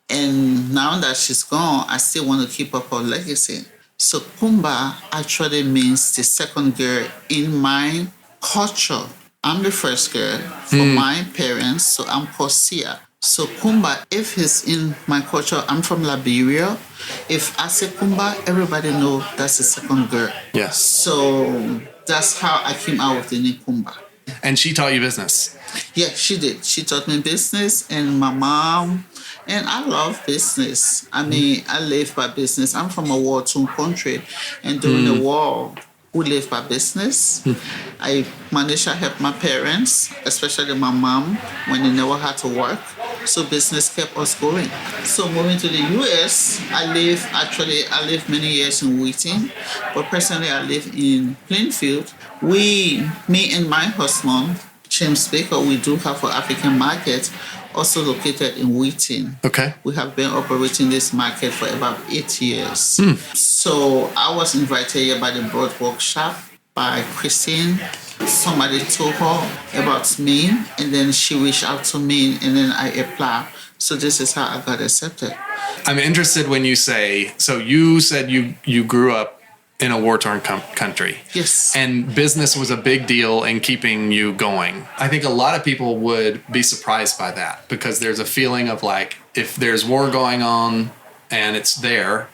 And now that she's gone, I still want to keep up her legacy. So Kumba actually means the second girl in my culture. I'm the first girl for my parents, so I'm called Sia. So Kumba, if it's in my culture, I'm from Liberia. If I say Kumba, everybody know that's the second girl.
Yeah.
So that's how I came out with the name Kumba.
And she taught you business?
Yeah, she did. She taught me business and my mom. And I love business. I mean, I live by business. I'm from a war-torn country. And during the war, we live by business. I managed to help my parents, especially my mom, when they never had to work. So business kept us going. So moving to the US, I lived many years in Wheaton, but personally I live in Plainfield. Me and my husband, James Baker, we do have an African market also located in Wheaton.
Okay.
We have been operating this market for about 8 years. So I was invited here by the Boardwalk Shop by Christine. Somebody told her about me, and then she reached out to me, and then I applied. So this is how I got accepted.
I'm interested when you say, so you said you grew up in a war-torn country.
Yes.
And business was a big deal in keeping you going. I think a lot of people would be surprised by that because there's a feeling of like, if there's war going on and it's there,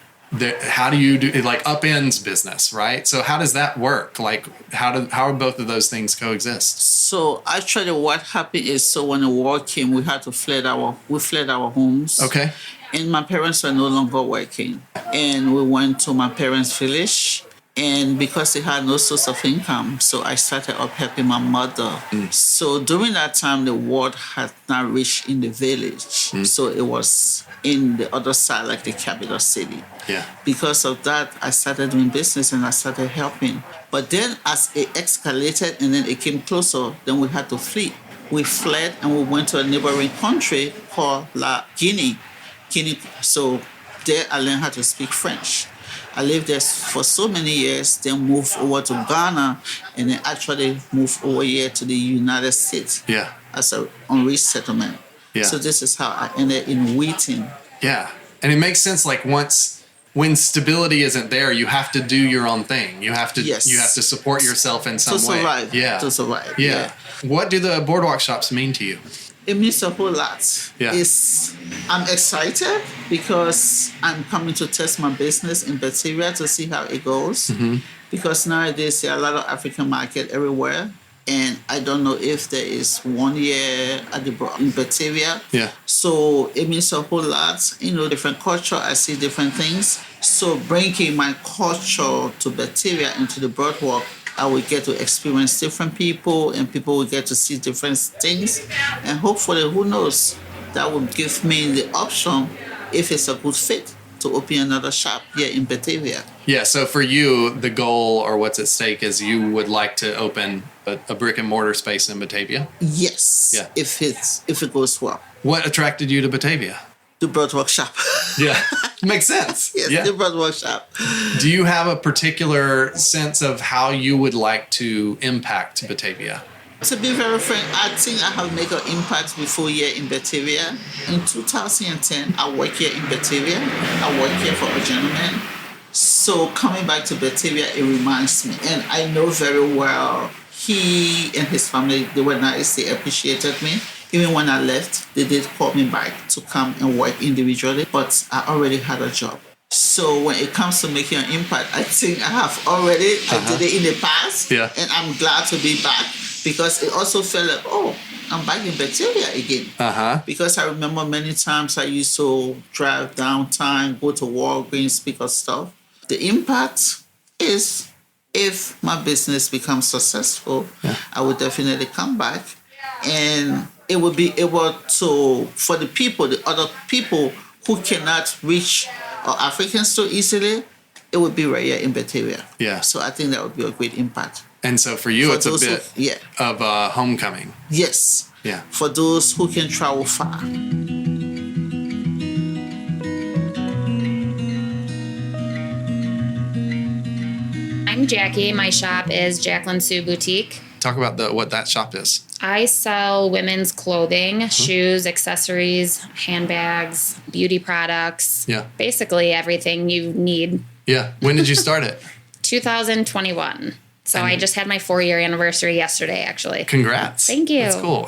how do you do it? Like upends business, right? So how does that work? Like how are both of those things coexist?
So actually what happened is, so when the war came, we had to fled our homes.
Okay.
And my parents were no longer working. And we went to my parents' village. And because they had no source of income, so I started up helping my mother. So during that time, the war had not reached in the village. So it was in the other side, like the capital city.
Yeah.
Because of that, I started doing business and I started helping. But then as it escalated and then it came closer, then we had to flee. We fled and we went to a neighboring country called Guinea. So there I learned how to speak French. I lived there for so many years, then moved over to Ghana, and then actually moved over here to the United States.
Yeah.
As an unreached settlement.
Yeah.
So this is how I ended in Wheaton.
Yeah. And it makes sense, like when stability isn't there, you have to do your own thing. You have to support yourself in some way.
Survive.
Yeah.
To survive.
Yeah. What do the boardwalk shops mean to you?
It means a whole lot.
Yeah.
I'm excited because I'm coming to test my business in Batavia to see how it goes. Because nowadays there are a lot of African market everywhere. And I don't know if there is one here in Batavia.
Yeah.
So it means a whole lot. Different culture, I see different things. So bringing my culture to Batavia into the boardwalk, I will get to experience different people and people will get to see different things. And hopefully, who knows, that will give me the option, if it's a good fit, to open another shop here in Batavia.
Yeah, so for you, the goal or what's at stake is you would like to open a brick and mortar space in Batavia?
Yes,
yeah.
If it goes well.
What attracted you to Batavia?
The Boardwalk Shop.
Yeah, makes sense.
Yes,
yeah.
The Boardwalk Shop.
Do you have a particular sense of how you would like to impact Batavia?
To be very frank, I think I have made an impact before here in Batavia. In 2010, I worked here in Batavia. I worked here for a gentleman. So coming back to Batavia, it reminds me. And I know very well he and his family, they were nice, they appreciated me. Even when I left, they did call me back to come and work individually, but I already had a job. So when it comes to making an impact, I think I have already. I did it in the past, and I'm glad to be back because it also felt like, oh, I'm back in Batavia again. Because I remember many times I used to drive downtown, go to Walgreens, pick up stuff. The impact is if my business becomes successful, I would definitely come back, and it would be able to, for the people, the other people who cannot reach our African store easily, it would be right here in Batavia. So I think that would be a great impact.
And so for you, it's a bit of a homecoming.
Yes. For those who can travel far.
I'm Jackie. My shop is Jaclyn Sue Boutique.
Talk about what that shop is.
I sell women's clothing, shoes, accessories, handbags, beauty products. Basically everything you need.
When did you start it?
2021. So I just had my 4-year anniversary yesterday, actually.
Congrats.
Thank you.
That's cool.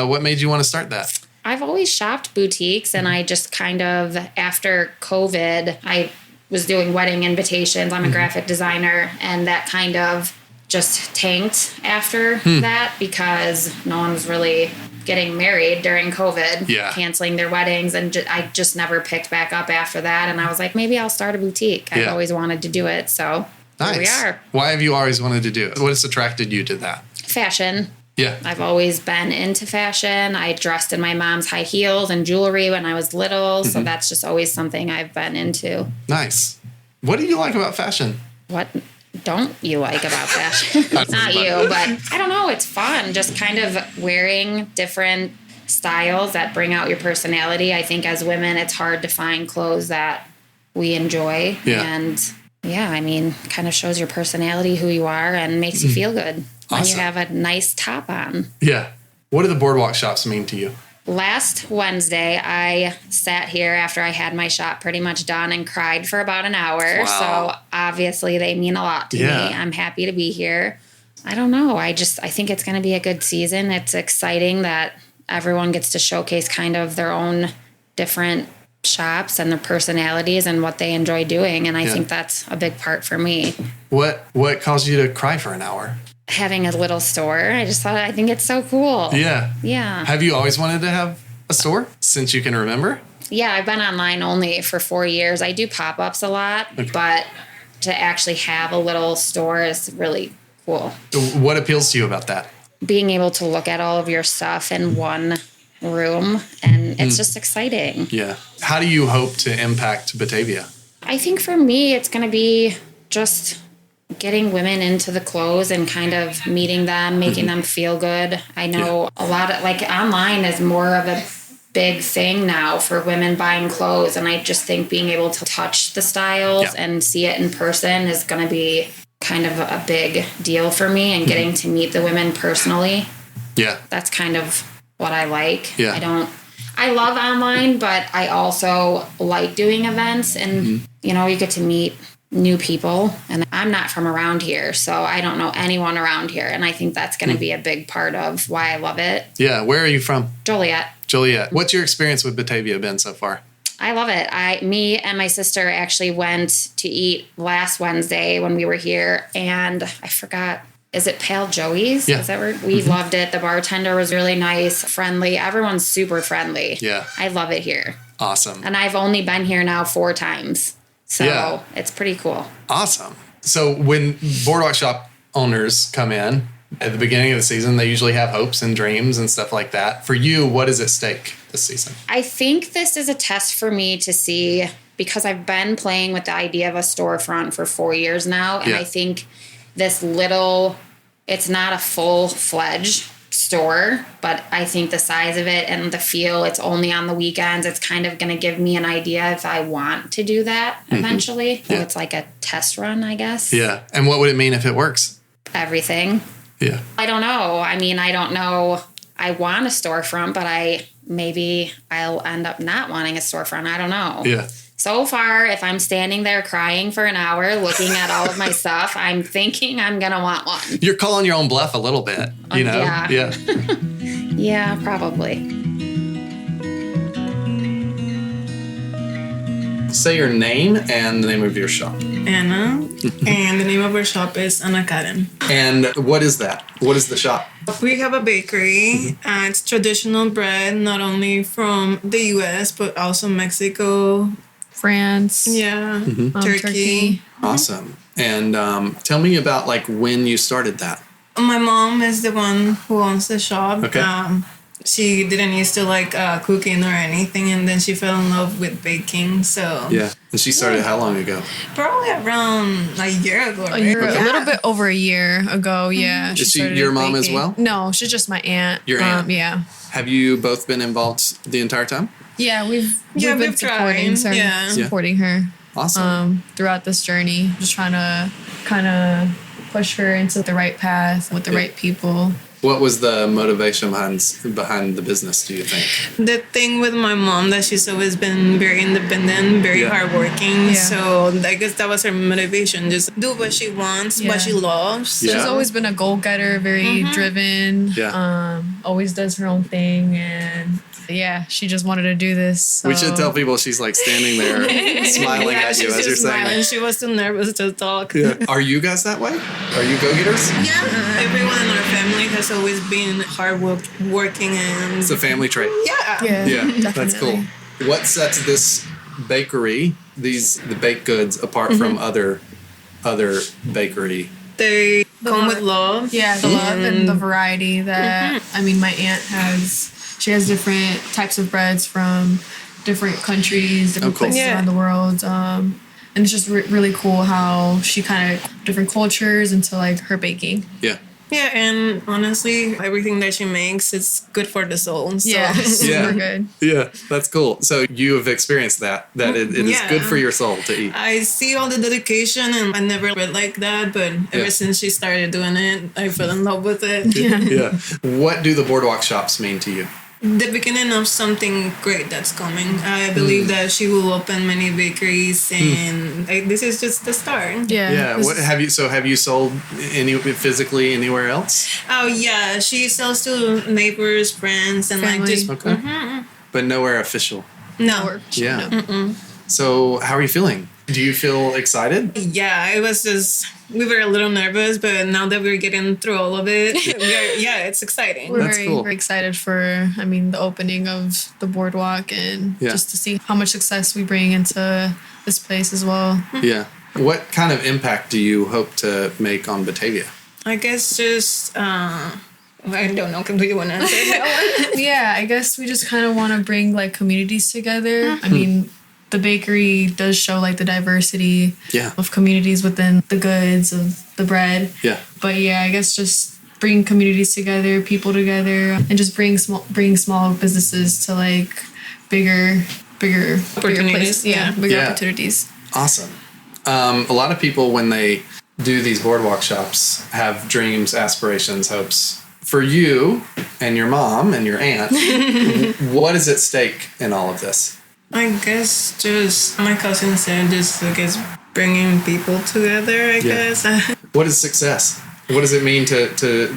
What made you want to start that?
I've always shopped boutiques, and I just kind of, after COVID, I was doing wedding invitations. I'm a graphic designer, and that kind of just tanked after that because no one was really getting married during COVID, canceling their weddings, and I just never picked back up after that. And I was like, maybe I'll start a boutique. I've always wanted to do it, so here we are.
Why have you always wanted to do it? What has attracted you to that?
Fashion. I've always been into fashion. I dressed in my mom's high heels and jewelry when I was little, so that's just always something I've been into.
Nice. What do you like about fashion?
What don't you like about fashion? Not you, but I don't know. It's fun. Just kind of wearing different styles that bring out your personality. I think as women, it's hard to find clothes that we enjoy. And I mean, kind of shows your personality, who you are, and makes you feel good when you have a nice top on.
What do the boardwalk shops mean to you?
Last Wednesday, I sat here after I had my shop pretty much done and cried for about an hour. So obviously they mean a lot to me. I'm happy to be here. I don't know. I think it's going to be a good season. It's exciting that everyone gets to showcase kind of their own different shops and their personalities and what they enjoy doing. And I think that's a big part for me.
What caused you to cry for an hour?
Having a little store. I think it's so cool. Yeah.
Have you always wanted to have a store since you can remember?
Yeah, I've been online only for 4 years. I do pop-ups a lot, but to actually have a little store is really cool.
What appeals to you about that?
Being able to look at all of your stuff in one room, and it's just exciting.
How do you hope to impact Batavia?
I think for me, it's going to be just getting women into the clothes and kind of meeting them, making them feel good. I know a lot of, like, online is more of a big thing now for women buying clothes. And I just think being able to touch the styles and see it in person is going to be kind of a big deal for me, and getting to meet the women personally. That's kind of what I like. I love online, but I also like doing events, and, you know, you get to meet new people, and I'm not from around here, so I don't know anyone around here, and I think that's going to be a big part of why I love it.
Where are you from?
Joliet.
What's your experience with Batavia been so far?
I love it. Me and my sister actually went to eat last Wednesday when we were here, and I forgot, is it Pale Joey's? Is that where we loved it? The bartender was really nice, friendly. Everyone's super friendly. I love it here.
Awesome.
And I've only been here now 4 times. So it's pretty cool.
Awesome. So when boardwalk shop owners come in at the beginning of the season, they usually have hopes and dreams and stuff like that. For you, what is at stake this season?
I think this is a test for me to see, because I've been playing with the idea of a storefront for 4 years now. And I think this little, it's not a full-fledged store, but I think the size of it and the feel, it's only on the weekends. It's kind of going to give me an idea if I want to do that eventually. So it's like a test run, I guess.
And what would it mean if it works?
Everything. I don't know. I mean, I don't know. I want a storefront, but maybe I'll end up not wanting a storefront. I don't know. So far, if I'm standing there crying for an hour looking at all of my stuff, I'm thinking I'm going to want one.
You're calling your own bluff a little bit, you know?
Yeah, probably.
Say your name and the name of your shop.
Anna, and the name of our shop is Anna Karen.
And what is that? What is the shop?
We have a bakery. It's traditional bread, not only from the U.S., but also Mexico,
France,
Turkey.
Awesome. And tell me about like when you started that.
My mom is the one who owns the shop.
Okay.
She didn't used to like cooking or anything, and then she fell in love with baking. So
yeah, and she started how long ago?
Probably around a year ago.
A little bit over a year ago. Yeah.
Is she your mom as well?
No, she's just my aunt.
Your aunt.
Yeah.
Have you both been involved the entire time?
Yeah, we've been supporting her.
Awesome.
Throughout this journey, just trying to kind of push her into the right path with the right people.
What was the motivation behind the business, do you think?
The thing with my mom, that she's always been very independent, very hardworking. Yeah. So I guess that was her motivation. Just do what she wants, what she loves.
Yeah. She's always been a goal-getter, very driven.
Yeah.
Always does her own thing. And yeah, she just wanted to do this. So.
We should tell people she's like standing there smiling at you as you're saying that.
She was too nervous to talk.
Yeah. Are you guys that way? Are you go-getters?
Yeah. Everyone in our family has always been hard-working and...
It's a family trait.
Yeah.
That's cool. What sets this bakery, the baked goods, apart from other bakery?
They come with love.
Yeah, the love and the variety that, I mean, my aunt has. She has different types of breads from different countries, different places around the world. And it's just really cool how she kind of different cultures into like her baking.
Yeah.
Yeah, and honestly, everything that she makes is good for the soul. So.
Yeah, super good.
Yeah, that's cool. So you have experienced that it is good for your soul to eat.
I see all the dedication, and I never read like that, but ever since she started doing it, I fell in love with it.
Yeah. What do the Boardwalk Shops mean to you?
The beginning of something great that's coming. I believe that she will open many bakeries, and this is just the start.
Yeah. What have you sold physically anywhere else?
Oh yeah, she sells to neighbors, friends, and family. Like just.
Okay. But nowhere official.
No.
Yeah.
No.
So how are you feeling? Do you feel excited?
Yeah, it was just, we were a little nervous, but now that we're getting through all of it, it's exciting.
We're very excited for, the opening of the boardwalk and just to see how much success we bring into this place as well.
Yeah. What kind of impact do you hope to make on Batavia?
I guess just, I don't know. Do you want to answer that one?
Yeah, I guess we just kind of want to bring like communities together. The bakery does show like the diversity of communities within the goods of the bread. Yeah. But yeah, I guess just bring communities together, people together, and just bring small businesses to like bigger places. Bigger opportunities.
Awesome. A lot of people when they do these boardwalk shops have dreams, aspirations, hopes. For you and your mom and your aunt, what is at stake in all of this?
I guess just, my cousin said, just I guess bringing people together, I guess.
What is success? What does it mean to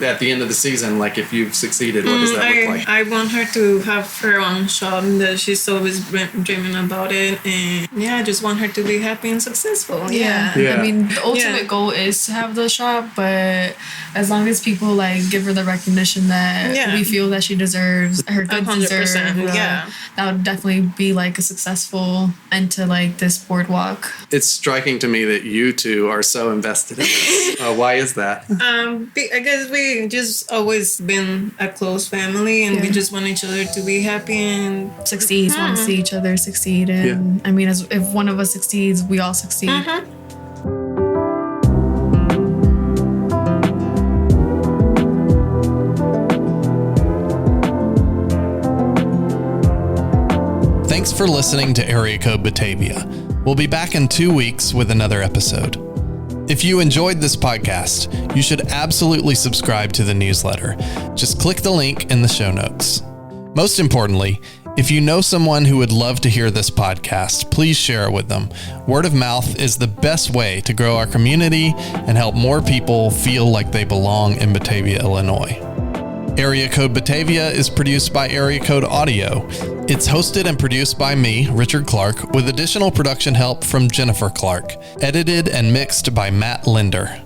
at the end of the season, like if you've succeeded, what does that look like?
I want her to have her own shop, that she's always dreaming about it, and I just want her to be happy and successful. Yeah.
The ultimate goal is to have the shop, but as long as people like give her the recognition that we feel that she deserves, her goods deserve, that would definitely be like a successful end to like this boardwalk.
It's striking to me that you two are so invested in this. Why is that?
I guess we just always been a close family, and we just want each other to be happy and
succeed. Want to see each other succeed, and if one of us succeeds, we all succeed.
Thanks for listening to Area Code Batavia. We'll be back in 2 weeks with another episode. If you enjoyed this podcast, you should absolutely subscribe to the newsletter. Just click the link in the show notes. Most importantly, if you know someone who would love to hear this podcast, please share it with them. Word of mouth is the best way to grow our community and help more people feel like they belong in Batavia, Illinois.
Area Code Batavia is produced by Area Code Audio. It's hosted and produced by me, Richard Clark, with additional production help from Jennifer Clark. Edited and mixed by Matt Linder.